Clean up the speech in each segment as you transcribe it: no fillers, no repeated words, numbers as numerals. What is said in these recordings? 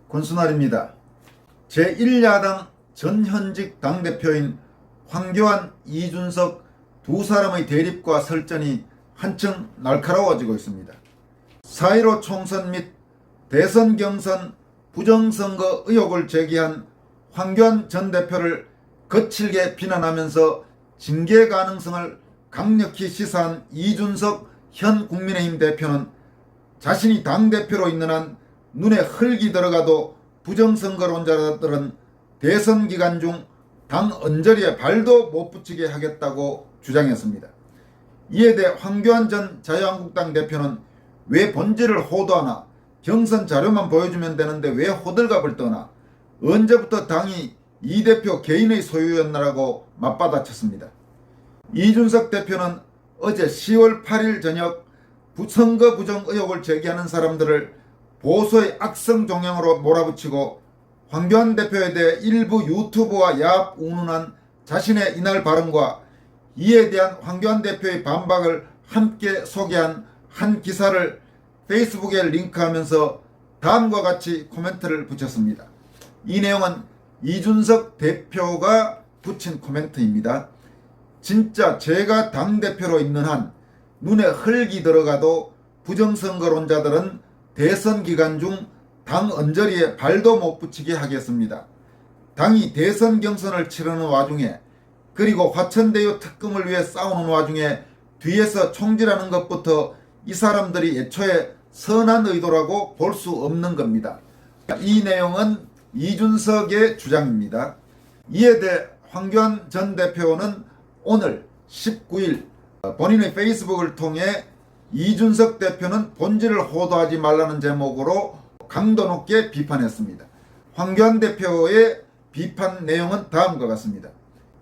권순환입니다. 제1야당 전현직 당대표인 황교안, 이준석 두 사람의 대립과 설전이 한층 날카로워지고 있습니다. 4.15 총선 및 대선 경선 부정선거 의혹을 제기한 황교안 전 대표를 거칠게 비난하면서 징계 가능성을 강력히 시사한 이준석 현 국민의힘 대표는 자신이 당대표로 있는 한 눈에 흙이 들어가도 부정선거론자들은 대선 기간 중 당 언저리에 발도 못 붙이게 하겠다고 주장했습니다. 이에 대해 황교안 전 자유한국당 대표는 왜 본질을 호도하나, 경선 자료만 보여주면 되는데 왜 호들갑을 떠나, 언제부터 당이 이 대표 개인의 소유였나라고 맞받아쳤습니다. 이준석 대표는 어제 10월 8일 저녁 선거 부정 의혹을 제기하는 사람들을 보수의 악성 종양으로 몰아붙이고 황교안 대표에 대해 일부 유튜브와 야합 운운한 자신의 이날 발언과 이에 대한 황교안 대표의 반박을 함께 소개한 한 기사를 페이스북에 링크하면서 다음과 같이 코멘트를 붙였습니다. 이 내용은 이준석 대표가 붙인 코멘트입니다. 진짜 제가 당대표로 있는 한 눈에 흙이 들어가도 부정선거론자들은 대선 기간 중 당 언저리에 발도 못 붙이게 하겠습니다. 당이 대선 경선을 치르는 와중에, 그리고 화천대유 특검을 위해 싸우는 와중에 뒤에서 총질하는 것부터 이 사람들이 애초에 선한 의도라고 볼 수 없는 겁니다. 이 내용은 이준석의 주장입니다. 이에 대해 황교안 전 대표는 오늘 19일 본인의 페이스북을 통해 이준석 대표는 본질을 호도하지 말라는 제목으로 강도 높게 비판했습니다. 황교안 대표의 비판 내용은 다음과 같습니다.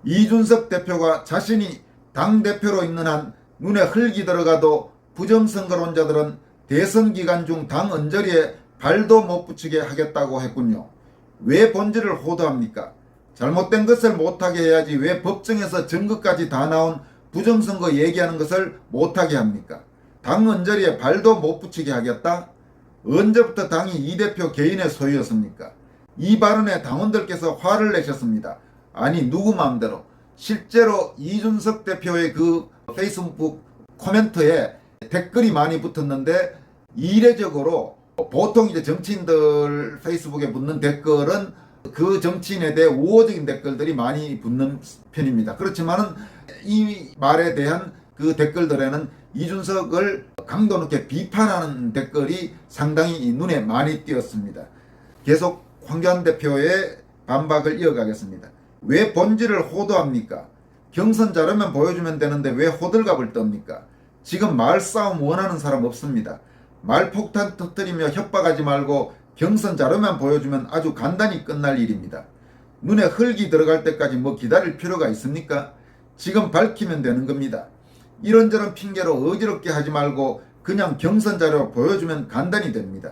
이준석 대표가 자신이 당대표로 있는 한 눈에 흙이 들어가도 부정선거론자들은 대선 기간 중 당 언저리에 발도 못 붙이게 하겠다고 했군요. 왜 본질을 호도합니까? 잘못된 것을 못하게 해야지 왜 법정에서 증거까지 다 나온 부정선거 얘기하는 것을 못하게 합니까? 당 언저리에 발도 못 붙이게 하겠다? 언제부터 당이 이 대표 개인의 소유였습니까? 이 발언에 당원들께서 화를 내셨습니다. 아니, 누구 마음대로. 실제로 이준석 대표의 그 페이스북 코멘트에 댓글이 많이 붙었는데, 이례적으로 보통 이제 정치인들 페이스북에 붙는 댓글은 그 정치인에 대해 우호적인 댓글들이 많이 붙는 편입니다. 그렇지만은 이 말에 대한 그 댓글들에는 이준석을 강도 높게 비판하는 댓글이 상당히 눈에 많이 띄었습니다. 계속 황교안 대표의 반박을 이어가겠습니다. 왜 본질을 호도합니까? 경선 자료만 보여주면 되는데 왜 호들갑을 떱니까? 지금 말싸움 원하는 사람 없습니다. 말폭탄 터뜨리며 협박하지 말고 경선 자료만 보여주면 아주 간단히 끝날 일입니다. 눈에 흙이 들어갈 때까지 뭐 기다릴 필요가 있습니까? 지금 밝히면 되는 겁니다. 이런저런 핑계로 어지럽게 하지 말고 그냥 경선 자료 보여주면 간단히 됩니다.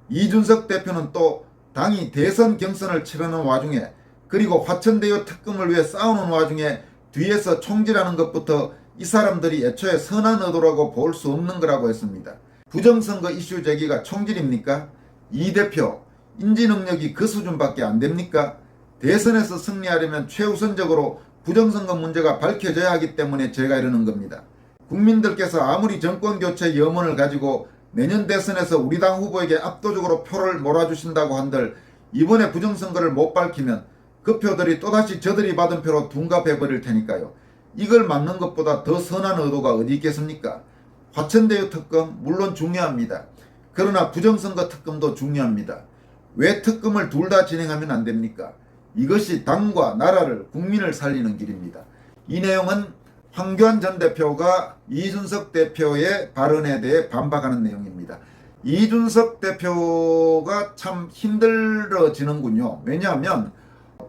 이준석 대표는 또 당이 대선 경선을 치르는 와중에, 그리고 화천대유 특검을 위해 싸우는 와중에 뒤에서 총질하는 것부터 이 사람들이 애초에 선한 의도라고 볼 수 없는 거라고 했습니다. 부정선거 이슈 제기가 총질입니까? 이 대표 인지 능력이 그 수준밖에 안 됩니까? 대선에서 승리하려면 최우선적으로 부정선거 문제가 밝혀져야 하기 때문에 제가 이러는 겁니다. 국민들께서 아무리 정권교체 염원을 가지고 내년 대선에서 우리 당 후보에게 압도적으로 표를 몰아주신다고 한들 이번에 부정선거를 못 밝히면 그 표들이 또다시 저들이 받은 표로 둔갑해버릴 테니까요. 이걸 막는 것보다 더 선한 의도가 어디 있겠습니까? 화천대유 특검 물론 중요합니다. 그러나 부정선거 특검도 중요합니다. 왜 특검을 둘 다 진행하면 안 됩니까? 이것이 당과 나라를, 국민을 살리는 길입니다. 이 내용은 황교안 전 대표가 이준석 대표의 발언에 대해 반박하는 내용입니다. 이준석 대표가 참 힘들어지는군요. 왜냐하면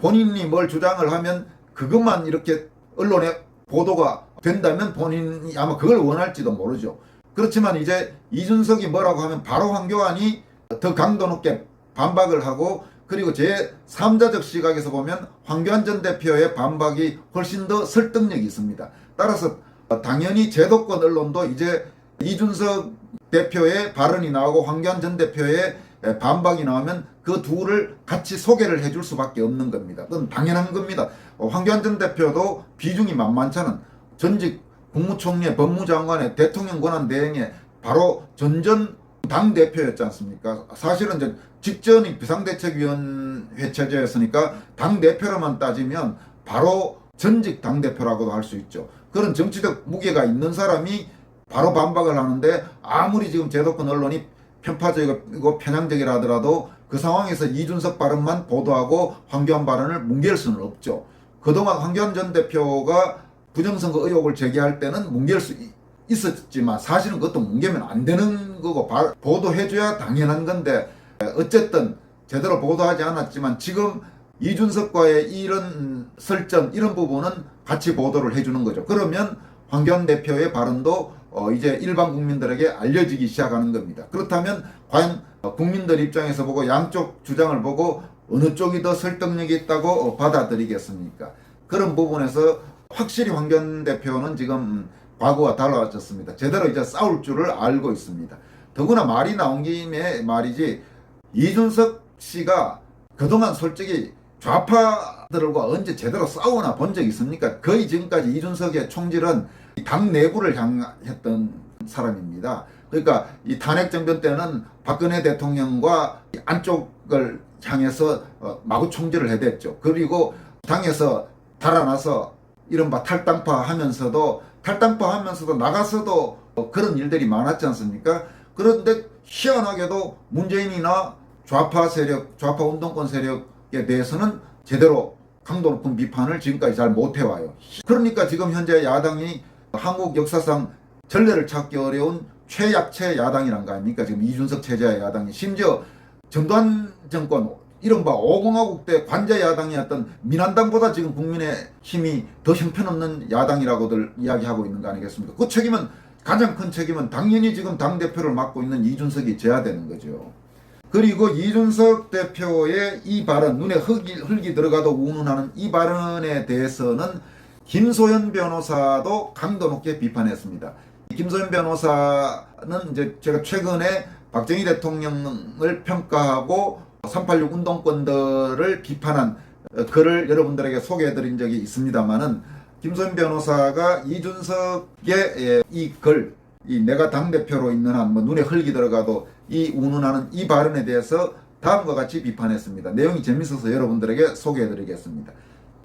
본인이 뭘 주장을 하면 그것만 이렇게 언론에 보도가 된다면 본인이 아마 그걸 원할지도 모르죠. 그렇지만 이제 이준석이 뭐라고 하면 바로 황교안이 더 강도 높게 반박을 하고, 그리고 제 3자적 시각에서 보면 황교안 전 대표의 반박이 훨씬 더 설득력이 있습니다. 따라서 당연히 제도권 언론도 이제 이준석 대표의 발언이 나오고 황교안 전 대표의 반박이 나오면 그 둘을 같이 소개를 해줄 수밖에 없는 겁니다. 그건 당연한 겁니다. 황교안 전 대표도 비중이 만만치 않은 전직 국무총리의 법무장관의 대통령 권한 대행의 바로 전전 당대표였지 않습니까? 사실은 이제 직전이 비상대책위원회 체제였으니까 당대표로만 따지면 바로 전직 당대표라고도 할 수 있죠. 그런 정치적 무게가 있는 사람이 바로 반박을 하는데, 아무리 지금 제도권 언론이 편파적이고 편향적이라 하더라도 그 상황에서 이준석 발언만 보도하고 황교안 발언을 뭉갤 수는 없죠. 그동안 황교안 전 대표가 부정선거 의혹을 제기할 때는 뭉갤 수 있었지만 사실은 그것도 뭉개면 안 되는 거고 보도해줘야 당연한 건데, 어쨌든 제대로 보도하지 않았지만 지금 이준석과의 이런 설전, 이런 부분은 같이 보도를 해주는 거죠. 그러면 황교안 대표의 발언도 이제 일반 국민들에게 알려지기 시작하는 겁니다. 그렇다면 과연 국민들 입장에서 보고 양쪽 주장을 보고 어느 쪽이 더 설득력이 있다고 받아들이겠습니까? 그런 부분에서 확실히 황교안 대표는 지금 과거와 달라졌습니다. 제대로 이제 싸울 줄을 알고 있습니다. 더구나 말이 나온 김에 말이지, 이준석 씨가 그동안 솔직히 좌파들과 언제 제대로 싸우나 본 적 있습니까? 거의 지금까지 이준석의 총질은 당 내부를 향했던 사람입니다. 그러니까 이 탄핵정변 때는 박근혜 대통령과 안쪽을 향해서 마구 총질을 해댔죠. 그리고 당에서 달아나서 이른바 탈당파 하면서도 나가서도 그런 일들이 많았지 않습니까? 그런데 희한하게도 문재인이나 좌파 세력, 좌파 운동권 세력에 대해서는 제대로 강도 높은 비판을 지금까지 잘 못해와요. 그러니까 지금 현재 야당이 한국 역사상 전례를 찾기 어려운 최약체 야당이란 거 아닙니까? 지금 이준석 체제의 야당이, 심지어 전두환 정권 이른바 5공화국 때 관제 야당이었던 민한당보다 지금 국민의 힘이 더 형편없는 야당이라고들 이야기하고 있는 거 아니겠습니까? 그 책임은, 가장 큰 책임은 당연히 지금 당대표를 맡고 있는 이준석이 져야 되는 거죠. 그리고 이준석 대표의 이 발언, 눈에 흙이 들어가도 운운하는 이 발언에 대해서는 김소연 변호사도 강도 높게 비판했습니다. 김소연 변호사는 이제 제가 최근에 박정희 대통령을 평가하고 386 운동권들을 비판한 글을 여러분들에게 소개해드린 적이 있습니다만은, 김소연 변호사가 이준석의 이 글, 이 내가 당대표로 있는 한 눈에 흙이 들어가도 이 운운하는 이 발언에 대해서 다음과 같이 비판했습니다. 내용이 재밌어서 여러분들에게 소개해드리겠습니다.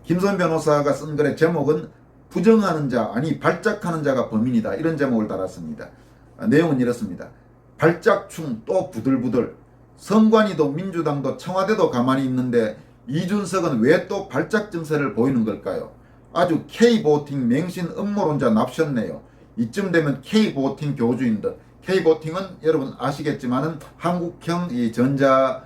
김소연 변호사가 쓴 글의 제목은 부정하는 자, 아니 발작하는 자가 범인이다, 이런 제목을 달았습니다. 내용은 이렇습니다. 발작충 또 부들부들, 선관위도 민주당도 청와대도 가만히 있는데 이준석은 왜 또 발작 증세를 보이는 걸까요? 아주 K보팅 맹신 음모론자 납셨네요. 이쯤 되면 K보팅 교주인 듯. K보팅은 여러분 아시겠지만은 한국형 이 전자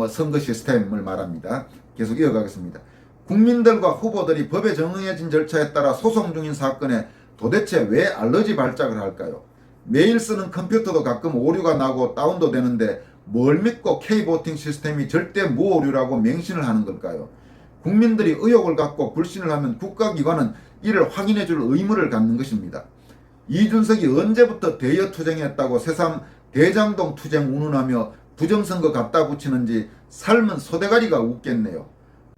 선거 시스템을 말합니다. 계속 이어가겠습니다. 국민들과 후보들이 법에 정해진 절차에 따라 소송 중인 사건에 도대체 왜 알러지 발작을 할까요? 매일 쓰는 컴퓨터도 가끔 오류가 나고 다운도 되는데 뭘 믿고 K보팅 시스템이 절대 무오류라고 맹신을 하는 걸까요? 국민들이 의혹을 갖고 불신을 하면 국가기관은 이를 확인해 줄 의무를 갖는 것입니다. 이준석이 언제부터 대여 투쟁했다고 새삼 대장동 투쟁 운운하며 부정선거 갖다 붙이는지 삶은 소대가리가 웃겠네요.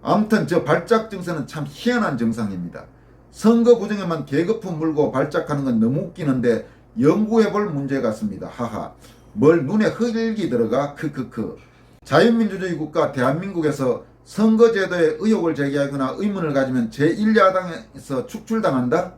아무튼 저 발작 증세는 참 희한한 증상입니다. 선거 부정에만 계급품 물고 발작하는 건 너무 웃기는데 연구해볼 문제 같습니다. 하하. 뭘 눈에 흙이 들어가? 크크크. 자유민주주의 국가 대한민국에서 선거제도에 의혹을 제기하거나 의문을 가지면 제1야당에서 축출당한다?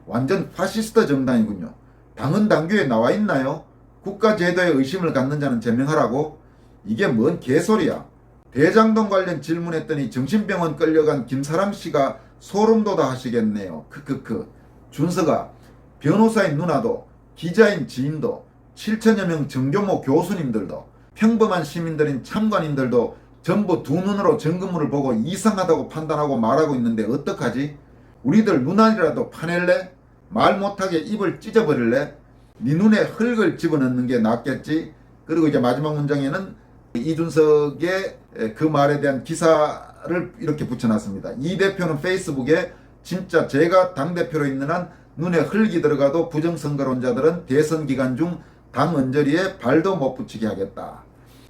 완전 파시스트 정당이군요. 당은 당규에 나와 있나요? 국가제도에 의심을 갖는 자는 제명하라고? 이게 뭔 개소리야. 대장동 관련 질문했더니 정신병원 끌려간 김사람 씨가 소름돋아 하시겠네요. 크크크. 준서가 변호사인 누나도, 기자인 지인도, 7천여 명 정교모 교수님들도, 평범한 시민들인 참관인들도 전부 두 눈으로 점검물을 보고 이상하다고 판단하고 말하고 있는데 어떡하지? 우리들 눈알이라도 파낼래? 말 못하게 입을 찢어버릴래? 네 눈에 흙을 집어넣는 게 낫겠지? 그리고 이제 마지막 문장에는 이준석의 그 말에 대한 기사를 이렇게 붙여놨습니다. 이 대표는 페이스북에 진짜 제가 당대표로 있는 한 눈에 흙이 들어가도 부정선거론자들은 대선 기간 중 당 언저리에 발도 못 붙이게 하겠다.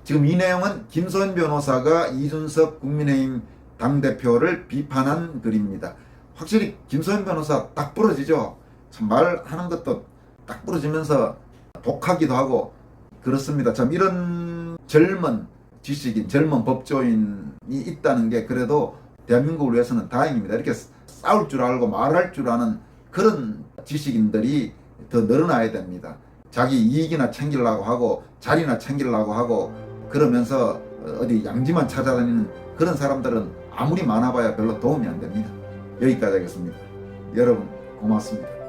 지금 이 내용은 김소연 변호사가 이준석 국민의힘 당대표를 비판한 글입니다. 확실히 김소연 변호사 딱 부러지죠. 참 말하는 것도 딱 부러지면서 독하기도 하고 그렇습니다. 참 이런 젊은 지식인, 젊은 법조인이 있다는 게 그래도 대한민국을 위해서는 다행입니다. 이렇게 싸울 줄 알고 말할 줄 아는 그런 지식인들이 더 늘어나야 됩니다. 자기 이익이나 챙기려고 하고 자리나 챙기려고 하고 그러면서 어디 양지만 찾아다니는 그런 사람들은 아무리 많아봐야 별로 도움이 안 됩니다. 여기까지 하겠습니다. 여러분 고맙습니다.